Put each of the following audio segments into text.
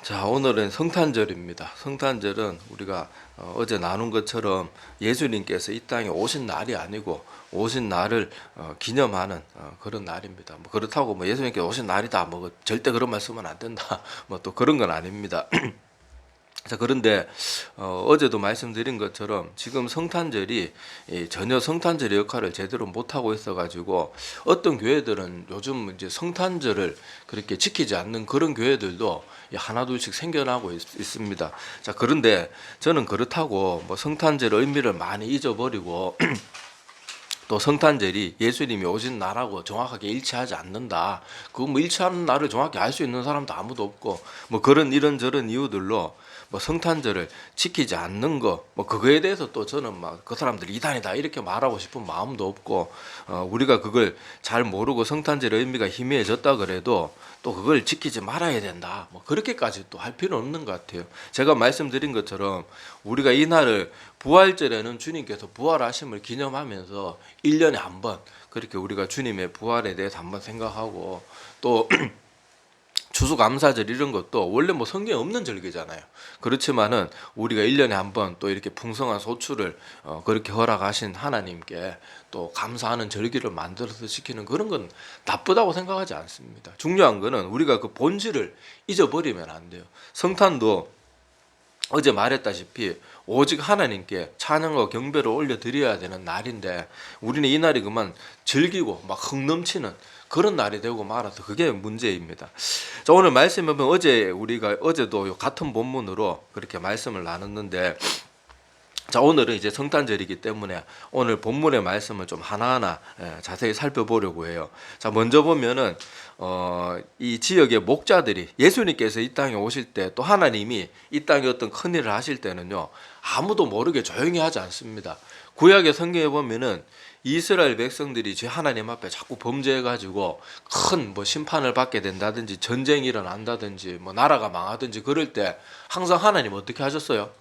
자, 오늘은 성탄절입니다. 성탄절은 우리가 어제 나눈 것처럼 예수님께서 이 땅에 오신 날이 아니고 오신 날을 기념하는 그런 날입니다. 뭐 그렇다고 뭐 예수님께서 오신 날이다, 뭐 절대 그런 말 쓰면 안 된다, 뭐 또 그런 건 아닙니다. 자, 그런데 어제도 말씀드린 것처럼 지금 성탄절이 전혀 성탄절의 역할을 제대로 못하고 있어가지고 어떤 교회들은 요즘 이제 성탄절을 그렇게 지키지 않는 그런 교회들도 하나둘씩 생겨나고 있습니다. 자, 그런데 저는 그렇다고 뭐 성탄절의 의미를 많이 잊어버리고 또 성탄절이 예수님이 오신 날하고 정확하게 일치하지 않는다. 그 뭐 일치하는 날을 정확히 알 수 있는 사람도 아무도 없고 뭐 그런 이런저런 이유들로 뭐 성탄절을 지키지 않는 거 뭐 그거에 대해서 또 저는 막 그 사람들 이단이다 이렇게 말하고 싶은 마음도 없고 우리가 그걸 잘 모르고 성탄절의 의미가 희미해졌다 그래도 또 그걸 지키지 말아야 된다. 뭐 그렇게까지 또 할 필요는 없는 것 같아요. 제가 말씀드린 것처럼 우리가 이 날을 부활절에는 주님께서 부활하심을 기념하면서 1년에 한 번 그렇게 우리가 주님의 부활에 대해서 한번 생각하고 또 추수감사절 이런 것도 원래 뭐 성경에 없는 절기잖아요. 그렇지만은 우리가 1년에 한 번 또 이렇게 풍성한 소출을 그렇게 허락하신 하나님께 또 감사하는 절기를 만들어서 지키는 그런 건 나쁘다고 생각하지 않습니다. 중요한 거는 우리가 그 본질을 잊어버리면 안 돼요. 성탄도 어제 말했다시피 오직 하나님께 찬양과 경배를 올려드려야 되는 날인데 우리는 이 날이 그만 즐기고 막 흥넘치는 그런 날이 되고 말아서 그게 문제입니다. 자, 오늘 말씀해 보면 어제도 같은 본문으로 그렇게 말씀을 나눴는데 자, 오늘은 이제 성탄절이기 때문에 오늘 본문의 말씀을 좀 하나하나 자세히 살펴보려고 해요. 자, 먼저 보면은 이 지역의 목자들이 예수님께서 이 땅에 오실 때 또 하나님이 이 땅에 어떤 큰 일을 하실 때는요 아무도 모르게 조용히 하지 않습니다. 구약의 성경에 보면은 이스라엘 백성들이 제 하나님 앞에 자꾸 범죄해가지고 큰 뭐 심판을 받게 된다든지 전쟁이 일어난다든지 뭐 나라가 망하든지 그럴 때 항상 하나님 어떻게 하셨어요?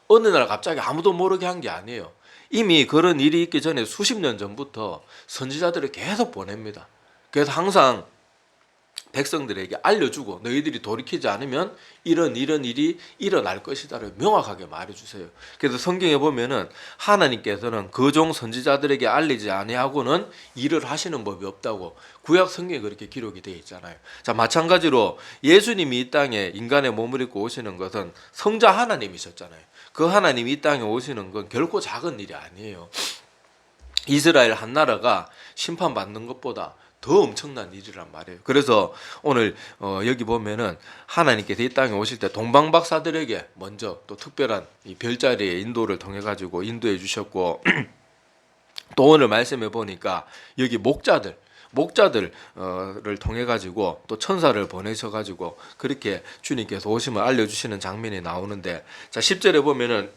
어느 날 갑자기 아무도 모르게 한 게 아니에요. 이미 그런 일이 있기 전에 수십 년 전부터 선지자들을 계속 보냅니다. 그래서 항상 백성들에게 알려주고 너희들이 돌이키지 않으면 이런 일이 일어날 것이다를 명확하게 말해주세요. 그래서 성경에 보면은 하나님께서는 그 종 선지자들에게 알리지 아니하고는 일을 하시는 법이 없다고 구약 성경에 그렇게 기록이 되어 있잖아요. 자, 마찬가지로 예수님이 이 땅에 인간의 몸을 입고 오시는 것은 성자 하나님이셨잖아요. 그 하나님이 이 땅에 오시는 건 결코 작은 일이 아니에요. 이스라엘 한 나라가 심판받는 것보다 더 엄청난 일이란 말이에요. 그래서 오늘 여기 보면은 하나님께서 이 땅에 오실 때 동방박사들에게 먼저 또 특별한 이 별자리의 인도를 통해 가지고 인도해 주셨고 또 오늘 말씀해 보니까 여기 목자들을 통해 가지고 또 천사를 보내셔 가지고 그렇게 주님께서 오심을 알려주시는 장면이 나오는데 자 10절에 보면은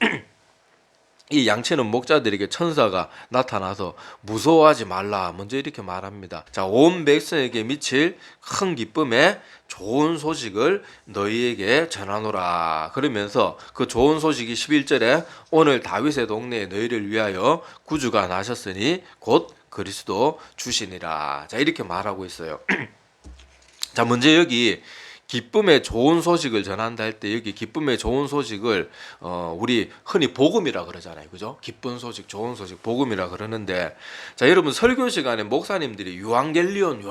이 양치는 목자들에게 천사가 나타나서 무서워하지 말라 먼저 이렇게 말합니다. 자, 온 백성에게 미칠 큰 기쁨에 좋은 소식을 너희에게 전하노라. 그러면서 그 좋은 소식이 11절에 오늘 다윗의 동네에 너희를 위하여 구주가 나셨으니 곧 그리스도 주시니라. 자, 이렇게 말하고 있어요. 자, 먼저 여기 기쁨의 좋은 소식을 전한다 할 때 여기 기쁨의 좋은 소식을 우리 흔히 복음이라 그러잖아요. 그죠? 기쁜 소식, 좋은 소식, 복음이라 그러는데 자, 여러분 설교 시간에 목사님들이 유앙겔리온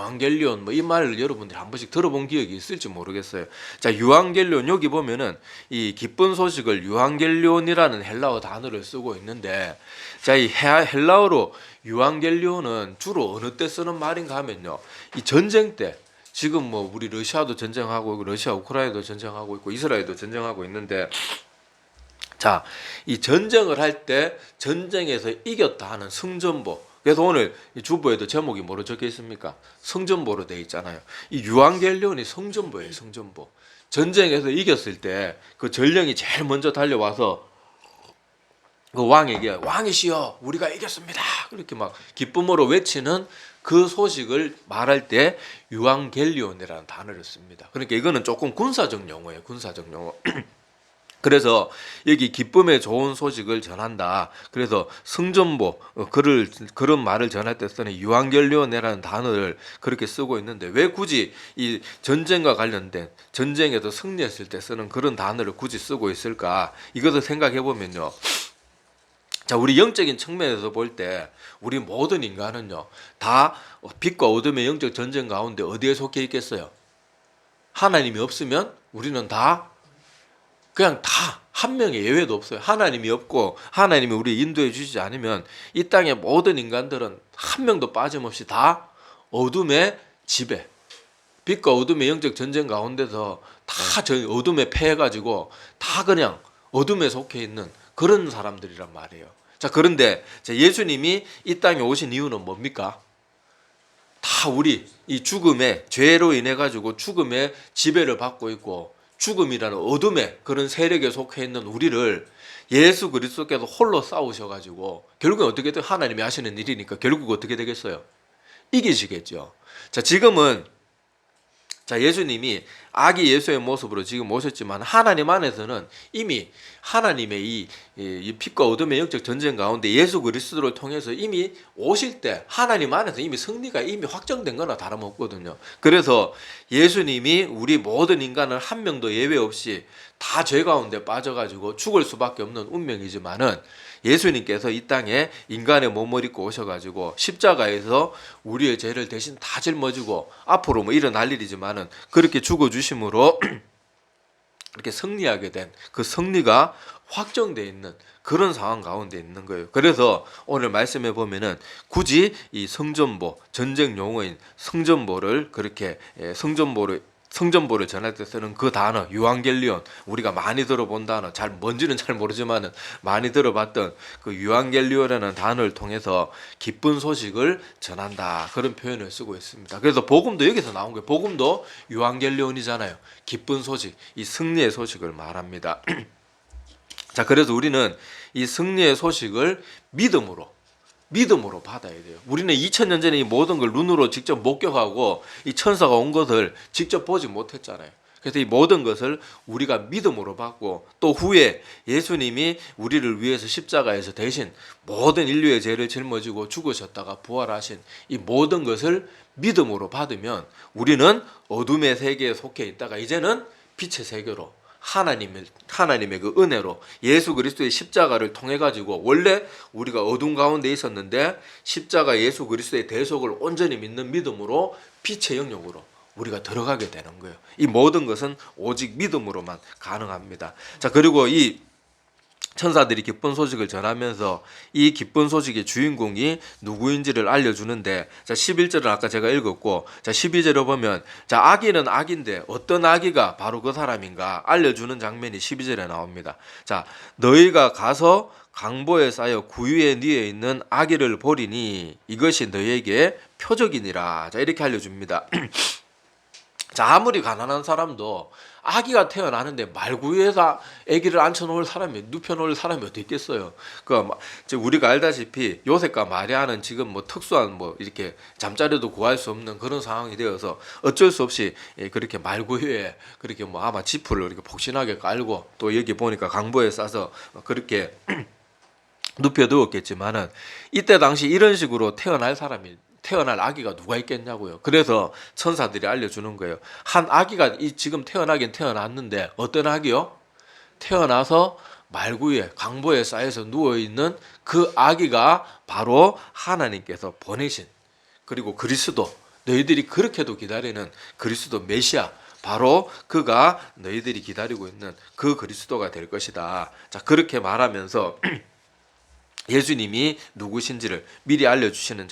뭐 이 말을 여러분들이 한 번씩 들어본 기억이 있을지 모르겠어요. 자, 유앙겔리온 여기 보면은 이 기쁜 소식을 유앙겔리온이라는 헬라어 단어를 쓰고 있는데 자, 이 헬라어로 유앙겔리온은 주로 어느 때 쓰는 말인가 하면요. 이 전쟁 때 지금 뭐 우리 러시아도 전쟁하고 있고 러시아 우크라이나도 전쟁하고 있고 이스라엘도 전쟁하고 있는데 자, 이 전쟁을 할 때 전쟁에서 이겼다 하는 승전보. 그래서 오늘 이 주보에도 제목이 뭐로 적혀 있습니까? 성전보로 되어 있잖아요. 이 유앙겔리온이 성전보예요. 성전보. 전쟁에서 이겼을 때 그 전령이 제일 먼저 달려와서 그 왕에게 왕이시여 우리가 이겼습니다. 그렇게 막 기쁨으로 외치는 그 소식을 말할 때 유앙겔리온이라는 단어를 씁니다. 그러니까 이거는 조금 군사적 용어예요. 군사적 용어. 그래서 여기 기쁨의 좋은 소식을 전한다. 그래서 성전보 그런 말을 전할 때 쓰는 유앙겔리온이라는 단어를 그렇게 쓰고 있는데 왜 굳이 이 전쟁과 관련된 전쟁에서 승리했을 때 쓰는 그런 단어를 굳이 쓰고 있을까? 이것을 생각해 보면요. 자, 우리 영적인 측면에서 볼 때 우리 모든 인간은요. 다 빛과 어둠의 영적 전쟁 가운데 어디에 속해 있겠어요? 하나님이 없으면 우리는 다 그냥 다 한 명의 예외도 없어요. 하나님이 없고 하나님이 우리 인도해 주시지 않으면 이 땅의 모든 인간들은 한 명도 빠짐없이 다 어둠의 지배, 빛과 어둠의 영적 전쟁 가운데서 다 어둠에 패해가지고 다 그냥 어둠에 속해 있는 그런 사람들이란 말이에요. 자, 그런데 예수님이 이 땅에 오신 이유는 뭡니까? 다 우리 이 죽음의 죄로 인해 가지고 죽음의 지배를 받고 있고 죽음이라는 어둠의 그런 세력에 속해 있는 우리를 예수 그리스도께서 홀로 싸우셔가지고 결국은 어떻게 든 하나님이 하시는 일이니까 결국 어떻게 되겠어요? 이기시겠죠. 자, 지금은 예수님이 아기 예수의 모습으로 지금 오셨지만 하나님 안에서는 이미 하나님의 이 빛과 어둠의 영적 전쟁 가운데 예수 그리스도를 통해서 이미 오실 때 하나님 안에서 이미 승리가 이미 확정된 거나 다름없거든요. 그래서 예수님이 우리 모든 인간을 한 명도 예외 없이 다 죄 가운데 빠져가지고 죽을 수밖에 없는 운명이지만은 예수님께서 이 땅에 인간의 몸을 입고 오셔가지고 십자가에서 우리의 죄를 대신 다 짊어지고 앞으로 뭐 일어날 일이지만은 그렇게 죽어주심으로 이렇게 승리하게 된 그 승리가 확정되어 있는 그런 상황 가운데 있는 거예요. 그래서 오늘 말씀해 보면은 굳이 이 성전보 전쟁 용어인 성전보를 그렇게 성전보를 전할 때 쓰는 그 단어 유앙겔리온 우리가 많이 들어본 단어 뭔지는 잘 모르지만은 많이 들어봤던 그 유앙겔리온이라는 단어를 통해서 기쁜 소식을 전한다 그런 표현을 쓰고 있습니다. 그래서 복음도 여기서 나온 거예요. 복음도 유앙겔리온이잖아요. 기쁜 소식, 이 승리의 소식을 말합니다. 자, 그래서 우리는 이 승리의 소식을 믿음으로 받아야 돼요. 우리는 2000년 전에 이 모든 걸 눈으로 직접 목격하고 이 천사가 온 것을 직접 보지 못했잖아요. 그래서 이 모든 것을 우리가 믿음으로 받고 또 후에 예수님이 우리를 위해서 십자가에서 대신 모든 인류의 죄를 짊어지고 죽으셨다가 부활하신 이 모든 것을 믿음으로 받으면 우리는 어둠의 세계에 속해 있다가 이제는 빛의 세계로 하나님의 그 은혜로 예수 그리스도의 십자가를 통해 가지고 원래 우리가 어둠 가운데 있었는데 십자가 예수 그리스도의 대속을 온전히 믿는 믿음으로 빛의 영역으로 우리가 들어가게 되는 거예요. 이 모든 것은 오직 믿음으로만 가능합니다. 자, 그리고 이 천사들이 기쁜 소식을 전하면서 이 기쁜 소식의 주인공이 누구인지를 알려주는데, 자, 11절은 아까 제가 읽었고, 자, 12절을 보면, 자, 아기는 아기인데 어떤 아기가 바로 그 사람인가 알려주는 장면이 12절에 나옵니다. 자, 너희가 가서 강보에 쌓여 구유에 뉘에 있는 아기를 보리니 이것이 너희에게 표적이니라. 자, 이렇게 알려줍니다. 자, 아무리 가난한 사람도 아기가 태어나는데 말구유에서 아기를 앉혀놓을 사람이 눕혀놓을 사람이 어디 있겠어요. 우리가 알다시피 요셉과 마리아는 지금 뭐 특수한 뭐 이렇게 잠자리도 구할 수 없는 그런 상황이 되어서 어쩔 수 없이 그렇게 말구유에 그렇게 뭐 아마 지프를 이렇게 폭신하게 깔고 또 여기 보니까 강보에 싸서 그렇게 눕혀두었겠지만은 이때 당시 이런 식으로 태어날 아기가 누가 있겠냐고요. 그래서 천사들이 알려주는 거예요. 한 아기가 지금 태어나긴 태어났는데 어떤 아기요? 태어나서 말구에 강보에 쌓여서 누워있는 그 아기가 바로 하나님께서 보내신 그리고 그리스도, 너희들이 그렇게도 기다리는 그리스도 메시아, 바로 그가 너희들이 기다리고 있는 그 그리스도가 될 것이다. 자, 그렇게 말하면서 예수님이 누구신지를 미리 알려주는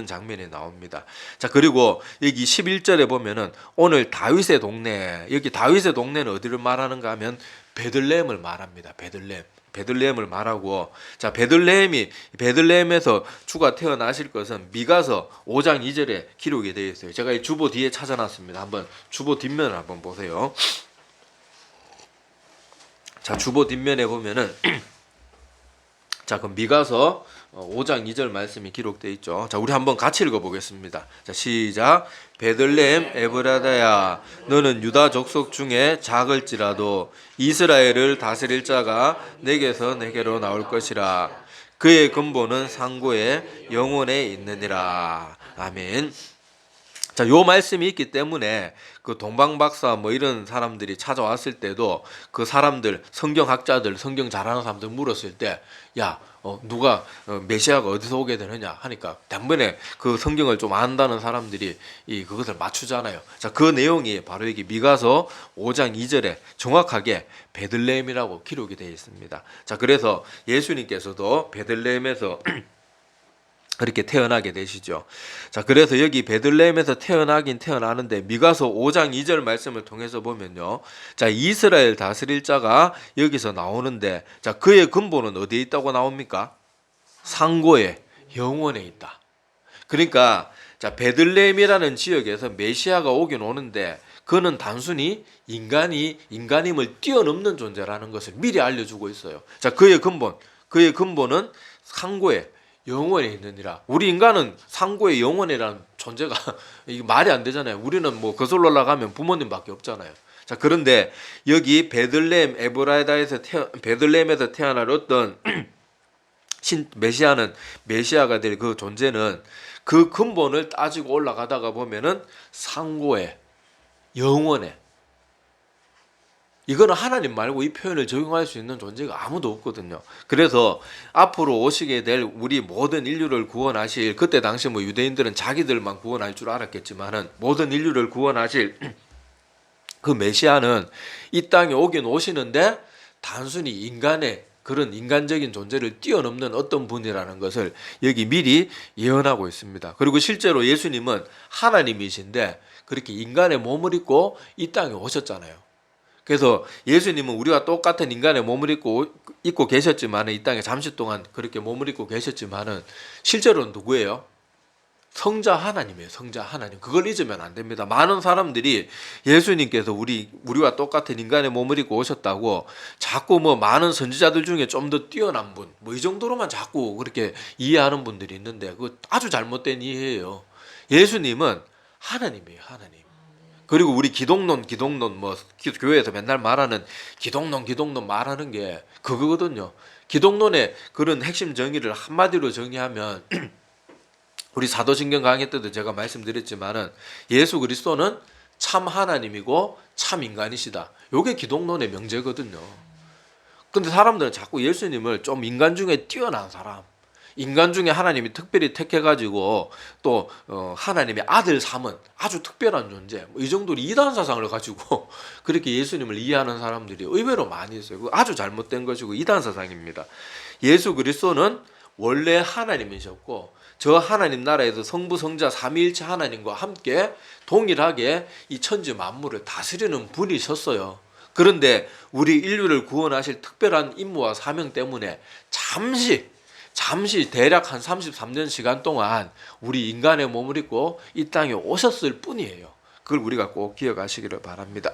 장면이 나옵니다. 자, 그리고 여기 11절에 보면은 오늘 다윗의 동네, 여기 다윗의 동네는 어디를 말하는가 하면 베들레헴을 말합니다. 베들레헴을 말하고, 자, 베들레헴에서 주가 태어나실 것은 미가서 5장 2절에 기록이 되어 있어요. 제가 이 주보 뒤에 찾아놨습니다. 한번 주보 뒷면을 한번 보세요. 자, 주보 뒷면에 보면은 자, 그럼 미가서 5장 2절 말씀이 기록되어 있죠. 자, 우리 한번 같이 읽어보겠습니다. 자, 시작. 베들레헴 에브라다야, 너는 유다 족속 중에 작을지라도 이스라엘을 다스릴 자가 내게서 내게로 나올 것이라. 그의 근본은 상고의 영혼에 있느니라. 아멘. 자, 요 말씀이 있기 때문에 그 동방박사 뭐 이런 사람들이 찾아왔을 때도 그 사람들, 성경학자들, 성경 잘하는 사람들 물었을 때, 야, 누가 메시아가 어디서 오게 되느냐 하니까 단번에 그 성경을 좀 안다는 사람들이 그것을 맞추잖아요. 자, 그 내용이 바로 여기 미가서 5장 2절에 정확하게 베들레헴이라고 기록이 되어 있습니다. 자, 그래서 예수님께서도 베들레헴에서 그렇게 태어나게 되시죠. 자, 그래서 여기 베들레헴에서 태어나긴 태어나는데 미가서 5장 2절 말씀을 통해서 보면요. 자, 이스라엘 다스릴 자가 여기서 나오는데, 자, 그의 근본은 어디에 있다고 나옵니까? 상고의 영원에 있다. 그러니까 자, 베들레헴이라는 지역에서 메시아가 오긴 오는데 그는 단순히 인간임을 뛰어넘는 존재라는 것을 미리 알려주고 있어요. 자, 그의 근본은 상고의 영원에 있느니라. 우리 인간은 상고의 영원이라는 존재가 이게 말이 안 되잖아요. 우리는 뭐 거슬러 올라가면 부모님밖에 없잖아요. 자, 그런데 여기 베들레헴 에브라다에서 베들레헴에서 태어날 어떤 메시아가 될 그 존재는 그 근본을 따지고 올라가다가 보면은 상고의 영원에, 이거는 하나님 말고 이 표현을 적용할 수 있는 존재가 아무도 없거든요. 그래서 앞으로 오시게 될 우리 모든 인류를 구원하실, 그때 당시 뭐 유대인들은 자기들만 구원할 줄 알았겠지만은 모든 인류를 구원하실 그 메시아는 이 땅에 오긴 오시는데 단순히 인간의 그런 인간적인 존재를 뛰어넘는 어떤 분이라는 것을 여기 미리 예언하고 있습니다. 그리고 실제로 예수님은 하나님이신데 그렇게 인간의 몸을 입고 이 땅에 오셨잖아요. 그래서 예수님은 우리와 똑같은 인간의 몸을 입고 계셨지만, 이 땅에 잠시 동안 그렇게 몸을 입고 계셨지만은 실제로는 누구예요? 성자 하나님이에요. 성자 하나님. 그걸 잊으면 안 됩니다. 많은 사람들이 예수님께서 우리와 똑같은 인간의 몸을 입고 오셨다고 자꾸 뭐 많은 선지자들 중에 좀 더 뛰어난 분, 뭐 이 정도로만 자꾸 그렇게 이해하는 분들이 있는데 그거 아주 잘못된 이해예요. 예수님은 하나님이에요. 하나님. 그리고 우리 기독론 뭐 교회에서 맨날 말하는 기독론 말하는 게 그거거든요. 기독론의 그런 핵심 정의를 한마디로 정의하면 우리 사도신경 강의 때도 제가 말씀드렸지만은 예수 그리스도는 참 하나님이고 참 인간이시다. 요게 기독론의 명제거든요. 근데 사람들은 자꾸 예수님을 좀 인간 중에 뛰어난 사람, 인간 중에 하나님이 특별히 택해가지고 또 하나님의 아들 삼은 아주 특별한 존재, 이 정도로 이단 사상을 가지고 그렇게 예수님을 이해하는 사람들이 의외로 많이 있어요. 그거 아주 잘못된 것이고 이단 사상입니다. 예수 그리스도는 원래 하나님이셨고 저 하나님 나라에서 성부 성자 삼위일체 하나님과 함께 동일하게 이 천지 만물을 다스리는 분이셨어요. 그런데 우리 인류를 구원하실 특별한 임무와 사명 때문에 잠시 대략 한 33년 시간 동안 우리 인간의 몸을 입고 이 땅에 오셨을 뿐이에요. 그걸 우리가 꼭 기억하시기를 바랍니다.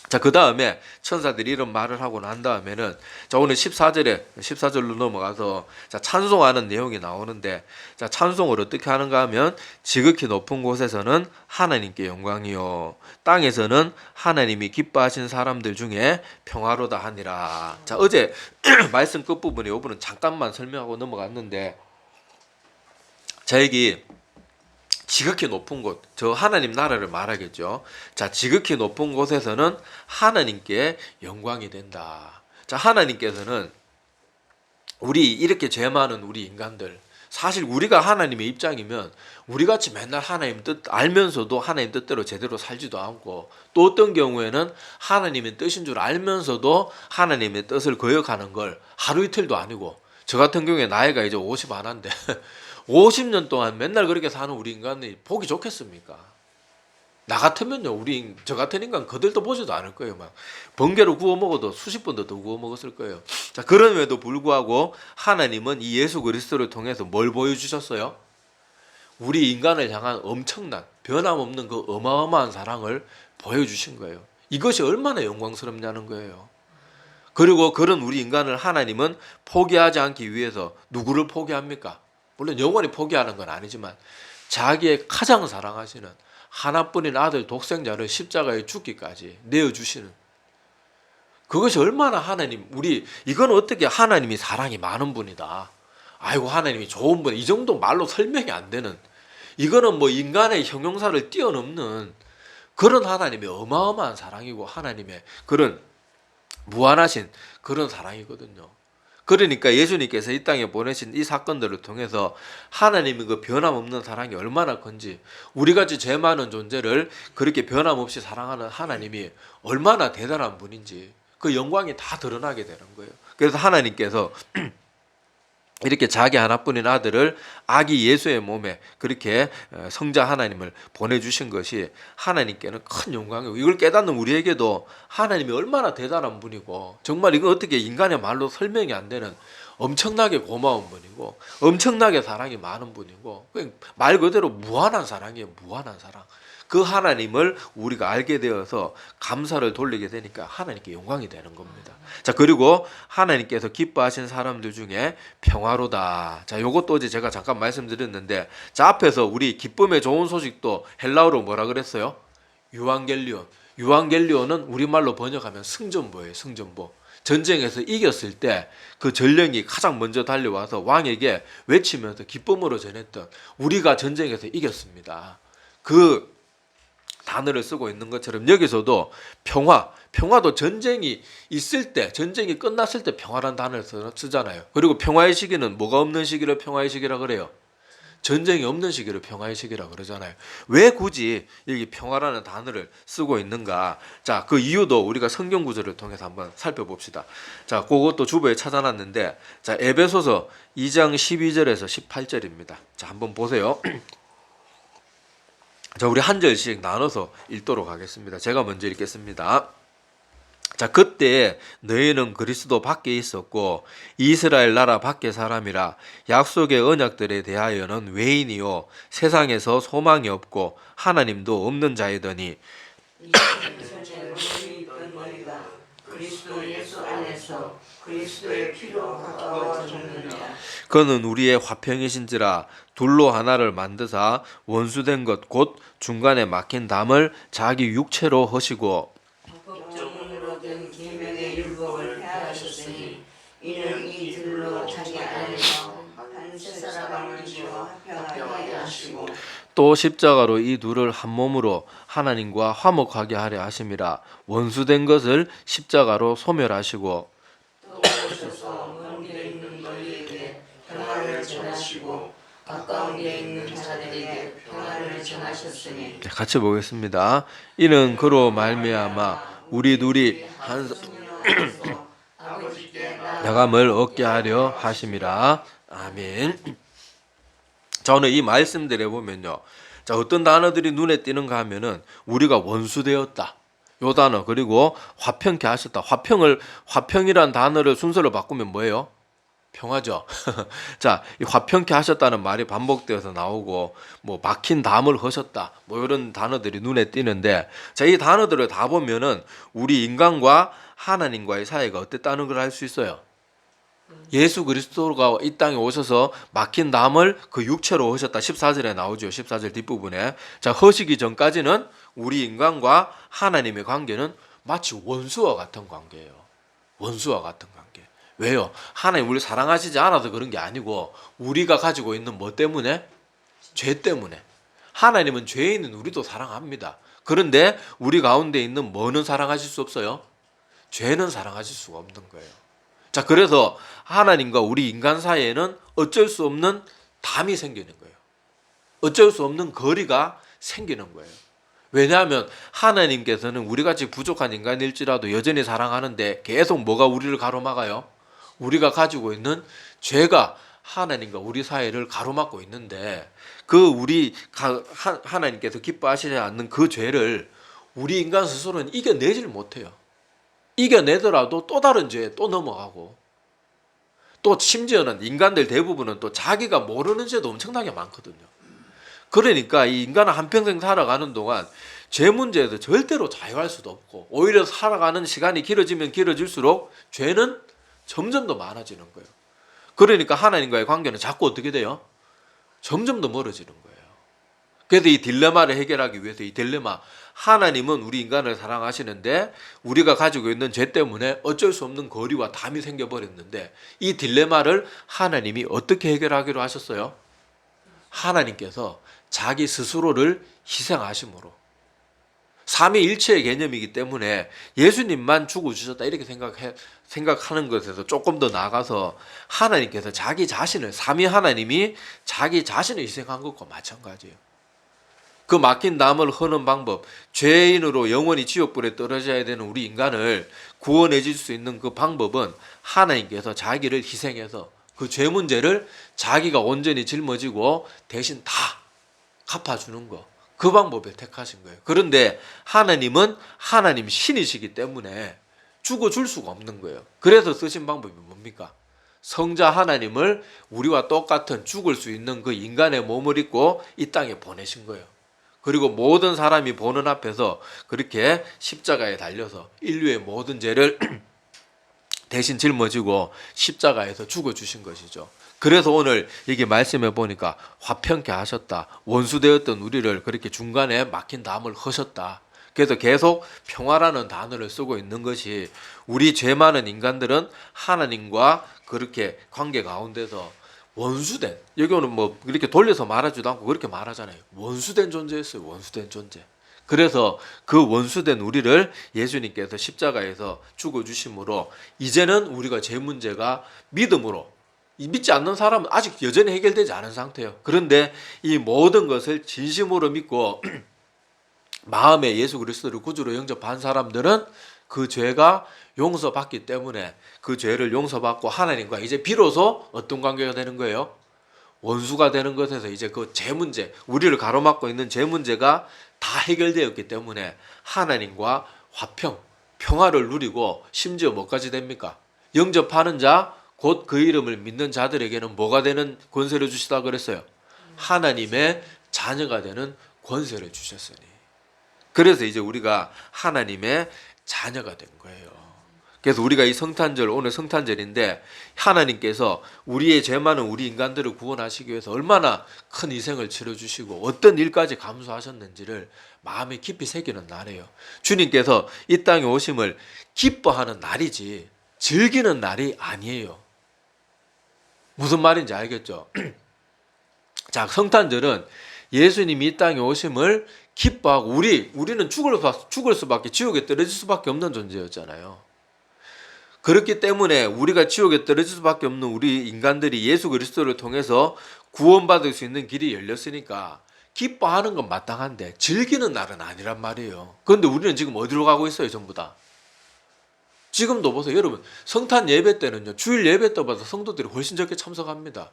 자, 그 다음에 천사들이 이런 말을 하고 난 다음에는 자, 오늘 14절로 넘어가서 자, 찬송하는 내용이 나오는데, 자, 찬송을 어떻게 하는가 하면 지극히 높은 곳에서는 하나님께 영광이요 땅에서는 하나님이 기뻐하신 사람들 중에 평화로다 하니라. 자, 어제 말씀 끝부분에 이 부분은 잠깐만 설명하고 넘어갔는데, 자, 여기 지극히 높은 곳, 저 하나님 나라를 말하겠죠. 자, 지극히 높은 곳에서는 하나님께 영광이 된다. 자, 하나님께서는 이렇게 죄 많은 우리 인간들, 사실 우리가 하나님의 입장이면 우리같이 맨날 하나님 뜻 알면서도 하나님 뜻대로 제대로 살지도 않고, 또 어떤 경우에는 하나님의 뜻인 줄 알면서도 하나님의 뜻을 거역하는 걸 하루 이틀도 아니고, 저 같은 경우에 나이가 이제 50 안 한데 50년 동안 맨날 그렇게 사는 우리 인간이 보기 좋겠습니까? 나 같으면요, 저 같은 인간 그들도 보지도 않을 거예요. 막 번개로 구워 먹어도 수십 번도 더 구워 먹었을 거예요. 자, 그럼에도 불구하고 하나님은 이 예수 그리스도를 통해서 뭘 보여주셨어요? 우리 인간을 향한 엄청난 변함없는 그 어마어마한 사랑을 보여주신 거예요. 이것이 얼마나 영광스럽냐는 거예요. 그리고 그런 우리 인간을 하나님은 포기하지 않기 위해서 누구를 포기합니까? 물론 영원히 포기하는 건 아니지만 자기의 가장 사랑하시는 하나뿐인 아들 독생자를 십자가에 죽기까지 내어주시는, 그것이 얼마나 하나님, 이건 어떻게 하나님이 사랑이 많은 분이다, 아이고 하나님이 좋은 분, 이 정도 말로 설명이 안 되는, 이거는 뭐 인간의 형용사를 뛰어넘는 그런 하나님의 어마어마한 사랑이고 하나님의 그런 무한하신 그런 사랑이거든요. 그러니까 예수님께서 이 땅에 보내신 이 사건들을 통해서 하나님의 그 변함없는 사랑이 얼마나 큰지, 우리같이 죄 많은 존재를 그렇게 변함없이 사랑하는 하나님이 얼마나 대단한 분인지 그 영광이 다 드러나게 되는 거예요. 그래서 하나님께서 이렇게 자기 하나뿐인 아들을 아기 예수의 몸에 그렇게 성자 하나님을 보내주신 것이 하나님께는 큰 영광이고, 이걸 깨닫는 우리에게도 하나님이 얼마나 대단한 분이고, 정말 이거 어떻게 인간의 말로 설명이 안 되는 엄청나게 고마운 분이고 엄청나게 사랑이 많은 분이고, 말 그대로 무한한 사랑이에요. 무한한 사랑. 그 하나님을 우리가 알게 되어서 감사를 돌리게 되니까 하나님께 영광이 되는 겁니다. 자, 그리고 하나님께서 기뻐하신 사람들 중에 평화로다. 자, 요것도 어제 제가 잠깐 말씀드렸는데, 자, 앞에서 우리 기쁨의 좋은 소식도 헬라어로 뭐라 그랬어요? 유앙겔리온. 유앙겔리온은 우리말로 번역하면 승전보예요. 승전보. 전쟁에서 이겼을 때 그 전령이 가장 먼저 달려와서 왕에게 외치면서 기쁨으로 전했던, 우리가 전쟁에서 이겼습니다, 그 단어를 쓰고 있는 것처럼 여기서도 평화도 전쟁이 있을 때, 전쟁이 끝났을 때 평화라는 단어를 쓰잖아요. 그리고 평화의 시기는 뭐가 없는 시기를 평화의 시기라 그래요? 전쟁이 없는 시기를 평화의 시기라 그러잖아요. 왜 굳이 여기 평화라는 단어를 쓰고 있는가? 자, 그 이유도 우리가 성경 구절을 통해서 한번 살펴봅시다. 자, 그것도 주보에 찾아놨는데, 자, 에베소서 2장 12절에서 18절입니다. 자, 한번 보세요. 자, 우리 한 절씩 나눠서 읽도록 하겠습니다. 제가 먼저 읽겠습니다. 자, 그때 너희는 그리스도 밖에 있었고 이스라엘 나라 밖의 사람이라 약속의 언약들에 대하여는 외인이요 세상에서 소망이 없고 하나님도 없는 자이더니 그리스도 예수 안에서 그리스도의 피로 가까워졌느니라. 그는 우리의 화평이신지라 둘로 하나를 만드사 원수된 것 곧 중간에 막힌 담을 자기 육체로 허시고 법정으로 된 계명의 율법을 폐하셨으니 이는 이 둘로 자기 안에서 한 세 사람을 지어 화평하게 하시고 또 십자가로 이 둘을 한 몸으로 하나님과 화목하게 하려 하심이라. 원수된 것을 십자가로 소멸하시고 또 오셔서 먼 데 있는 너희에게 평화를 전하시고 가까운 데 있는 자들에게 평화를 전하셨으니. 같이 보겠습니다. 이는 그로 말미암아 우리 둘이 한 야감을 얻게 하려 하심이라. 아멘. 자, 오늘 이 말씀들에 보면요, 자, 어떤 단어들이 눈에 띄는가 하면은 우리가 원수되었다, 요 단어, 그리고 화평케 하셨다. 화평이란 단어를 순서로 바꾸면 뭐예요? 평화죠. 자, 이 화평케 하셨다는 말이 반복되어서 나오고, 뭐 막힌 담을 허셨다, 뭐 이런 단어들이 눈에 띄는데, 자, 이 단어들을 다 보면은 우리 인간과 하나님과의 사이가 어땠다는 걸 알 수 있어요. 예수 그리스도가 이 땅에 오셔서 막힌 담을 그 육체로 허셨다. 14절에 나오죠. 14절 뒷부분에. 자, 허시기 전까지는 우리 인간과 하나님의 관계는 마치 원수와 같은 관계예요. 원수와 같은 관계. 왜요? 하나님 우리 사랑하시지 않아서 그런 게 아니고 우리가 가지고 있는 뭐 때문에? 죄 때문에. 하나님은 죄에 있는 우리도 사랑합니다. 그런데 우리 가운데 있는 뭐는 사랑하실 수 없어요? 죄는 사랑하실 수가 없는 거예요. 자, 그래서 하나님과 우리 인간 사이에는 어쩔 수 없는 담이 생기는 거예요. 어쩔 수 없는 거리가 생기는 거예요. 왜냐하면 하나님께서는 우리같이 부족한 인간일지라도 여전히 사랑하는데 계속 뭐가 우리를 가로막아요? 우리가 가지고 있는 죄가 하나님과 우리 사이를 가로막고 있는데, 하나님께서 기뻐하시지 않는 그 죄를 우리 인간 스스로는 이겨내질 못해요. 이겨내더라도 또 다른 죄에 또 넘어가고, 또 심지어는 인간들 대부분은 또 자기가 모르는 죄도 엄청나게 많거든요. 그러니까 이 인간은 한평생 살아가는 동안 죄 문제에서 절대로 자유할 수도 없고 오히려 살아가는 시간이 길어지면 길어질수록 죄는 점점 더 많아지는 거예요. 그러니까 하나님과의 관계는 자꾸 어떻게 돼요? 점점 더 멀어지는 거예요. 그래서 이 딜레마를 해결하기 위해서 이 딜레마, 하나님은 우리 인간을 사랑하시는데 우리가 가지고 있는 죄 때문에 어쩔 수 없는 거리와 담이 생겨버렸는데 이 딜레마를 하나님이 어떻게 해결하기로 하셨어요? 하나님께서 자기 스스로를 희생하심으로, 삼위일체의 개념이기 때문에 예수님만 죽어주셨다 이렇게 생각하는 것에서 조금 더 나아가서 하나님께서 자기 자신을, 삼위 하나님이 자기 자신을 희생한 것과 마찬가지예요. 그 막힌 담을 허는 방법, 죄인으로 영원히 지옥불에 떨어져야 되는 우리 인간을 구원해 줄 수 있는 그 방법은 하나님께서 자기를 희생해서 그 죄 문제를 자기가 온전히 짊어지고 대신 다 갚아주는 거, 그 방법을 택하신 거예요. 그런데 하나님은 하나님 신이시기 때문에 죽어줄 수가 없는 거예요. 그래서 쓰신 방법이 뭡니까? 성자 하나님을 우리와 똑같은 죽을 수 있는 그 인간의 몸을 입고 이 땅에 보내신 거예요. 그리고 모든 사람이 보는 앞에서 그렇게 십자가에 달려서 인류의 모든 죄를 대신 짊어지고 십자가에서 죽어주신 것이죠. 그래서 오늘 여기 말씀해 보니까 화평케 하셨다. 원수되었던 우리를 그렇게 중간에 막힌 담을 허셨다. 그래서 계속 평화라는 단어를 쓰고 있는 것이 우리 죄 많은 인간들은 하나님과 그렇게 관계 가운데서 원수된, 여기는 뭐 이렇게 돌려서 말하지도 않고 그렇게 말하잖아요. 원수된 존재였어요. 원수된 존재. 그래서 그 원수된 우리를 예수님께서 십자가에서 죽어주심으로 이제는 우리가 죄 문제가 믿음으로, 믿지 않는 사람은 아직 여전히 해결되지 않은 상태예요. 그런데 이 모든 것을 진심으로 믿고 마음에 예수 그리스도를 구주로 영접한 사람들은 그 죄가 용서받기 때문에 그 죄를 용서받고 하나님과 이제 비로소 어떤 관계가 되는 거예요? 원수가 되는 것에서 이제 그 죄 문제, 우리를 가로막고 있는 죄 문제가 다 해결되었기 때문에 하나님과 화평, 평화를 누리고 심지어 뭐까지 됩니까? 영접하는 자, 곧 그 이름을 믿는 자들에게는 뭐가 되는 권세를 주시다 그랬어요? 하나님의 자녀가 되는 권세를 주셨으니. 그래서 이제 우리가 하나님의 자녀가 된 거예요. 그래서 우리가 이 성탄절, 오늘 성탄절인데 하나님께서 우리의 죄 많은 우리 인간들을 구원하시기 위해서 얼마나 큰 희생을 치러주시고 어떤 일까지 감수하셨는지를 마음에 깊이 새기는 날이에요. 주님께서 이 땅에 오심을 기뻐하는 날이지 즐기는 날이 아니에요. 무슨 말인지 알겠죠? 자, 성탄절은 예수님이 이 땅에 오심을 기뻐하고 우리는 죽을 수밖에, 지옥에 떨어질 수밖에 없는 존재였잖아요. 그렇기 때문에 우리가 지옥에 떨어질 수밖에 없는 우리 인간들이 예수 그리스도를 통해서 구원받을 수 있는 길이 열렸으니까 기뻐하는 건 마땅한데 즐기는 날은 아니란 말이에요. 그런데 우리는 지금 어디로 가고 있어요? 전부 다. 지금도 보세요. 여러분, 성탄 예배 때는요, 주일 예배 때보다 성도들이 훨씬 적게 참석합니다.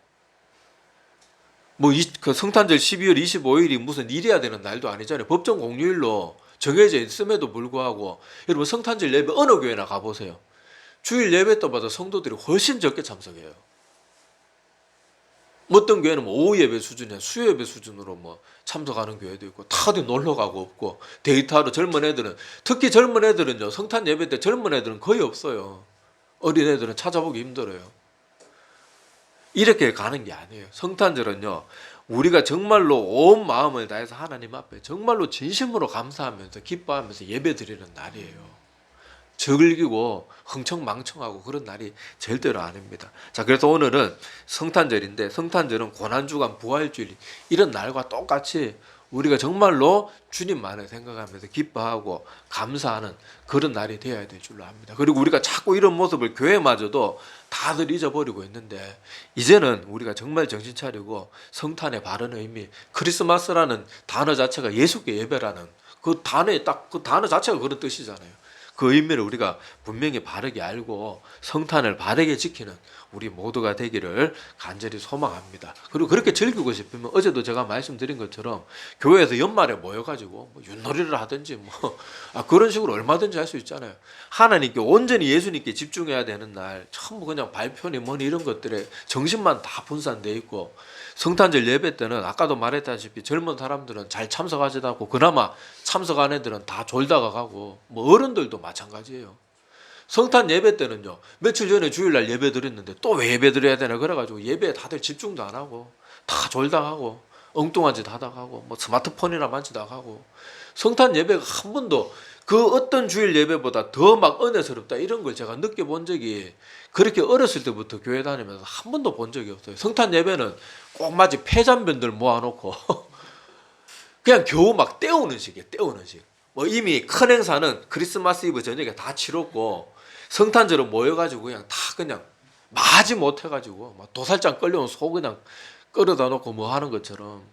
그 성탄절 12월 25일이 무슨 일해야 되는 날도 아니잖아요. 법정 공휴일로 정해져 있음에도 불구하고 여러분, 성탄절 예배 어느 교회나 가보세요. 주일 예배 때보다 성도들이 훨씬 적게 참석해요. 어떤 교회는 오후 예배 수준이나 수요 예배 수준으로 참석하는 교회도 있고, 다 어디 놀러 가고 없고, 데이트하러 젊은 애들은, 특히 젊은 애들은요, 성탄 예배 때 젊은 애들은 거의 없어요. 어린 애들은 찾아보기 힘들어요. 이렇게 가는 게 아니에요. 성탄절은요, 우리가 정말로 온 마음을 다해서 하나님 앞에 정말로 진심으로 감사하면서 기뻐하면서 예배 드리는 날이에요. 즐기고 흥청망청하고 그런 날이 절대로 아닙니다. 자, 그래서 오늘은 성탄절인데, 성탄절은 고난주간 부활주일, 이런 날과 똑같이 우리가 정말로 주님만을 생각하면서 기뻐하고 감사하는 그런 날이 되어야 될 줄로 압니다. 그리고 우리가 자꾸 이런 모습을 교회마저도 다들 잊어버리고 있는데, 이제는 우리가 정말 정신 차리고 성탄의 바른 의미, 크리스마스라는 단어 자체가 예수께 예배라는 그 단어에 딱 그 단어 자체가 그런 뜻이잖아요. 그 의미를 우리가 분명히 바르게 알고 성탄을 바르게 지키는 우리 모두가 되기를 간절히 소망합니다. 그리고 그렇게 즐기고 싶으면 어제도 제가 말씀드린 것처럼 교회에서 연말에 모여가지고 윷놀이를 하든지 그런 식으로 얼마든지 할 수 있잖아요. 하나님께 온전히 예수님께 집중해야 되는 날, 전부 그냥 발표니 뭐니 이런 것들에 정신만 다 분산돼 있고, 성탄절 예배 때는 아까도 말했다시피 젊은 사람들은 잘 참석하지도 않고 그나마 참석한 애들은 다 졸다가 가고 뭐 어른들도 마찬가지예요. 성탄 예배 때는요, 며칠 전에 주일날 예배 드렸는데 또 왜 예배 드려야 되나 그래가지고 예배에 다들 집중도 안 하고 다 졸다 가고 엉뚱한 짓 하다 가고 뭐 스마트폰이나 만지다 가고 성탄 예배가 한 번도 그 어떤 주일 예배보다 더 막 은혜스럽다 이런 걸 제가 느껴본 적이 그렇게 어렸을 때부터 교회 다니면서 한 번도 본 적이 없어요. 성탄 예배는 꼭 마치 폐잔변들 모아놓고 그냥 겨우 막 때우는 식이에요. 때우는 식. 뭐 이미 큰 행사는 크리스마스 이브 저녁에 다 치렀고 성탄절은 모여가지고 그냥 마지 못해가지고 막 도살장 끌려온 소 그냥 끌어다 놓고 뭐 하는 것처럼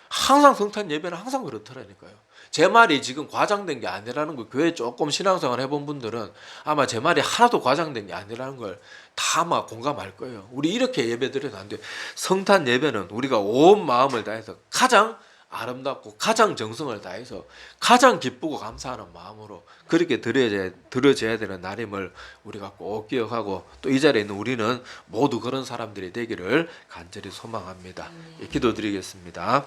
항상 성탄 예배는 항상 그렇더라니까요. 제 말이 지금 과장된 게 아니라는 걸 교회 조금 신앙생활 해본 분들은 아마 제 말이 하나도 과장된 게 아니라는 걸 다 아마 공감할 거예요. 우리 이렇게 예배 드려도 안 돼요. 성탄 예배는 우리가 온 마음을 다해서 가장 아름답고 가장 정성을 다해서 가장 기쁘고 감사하는 마음으로 그렇게 드려져야 되는 날임을 우리가 꼭 기억하고 또 이 자리에 있는 우리는 모두 그런 사람들이 되기를 간절히 소망합니다. 기도드리겠습니다.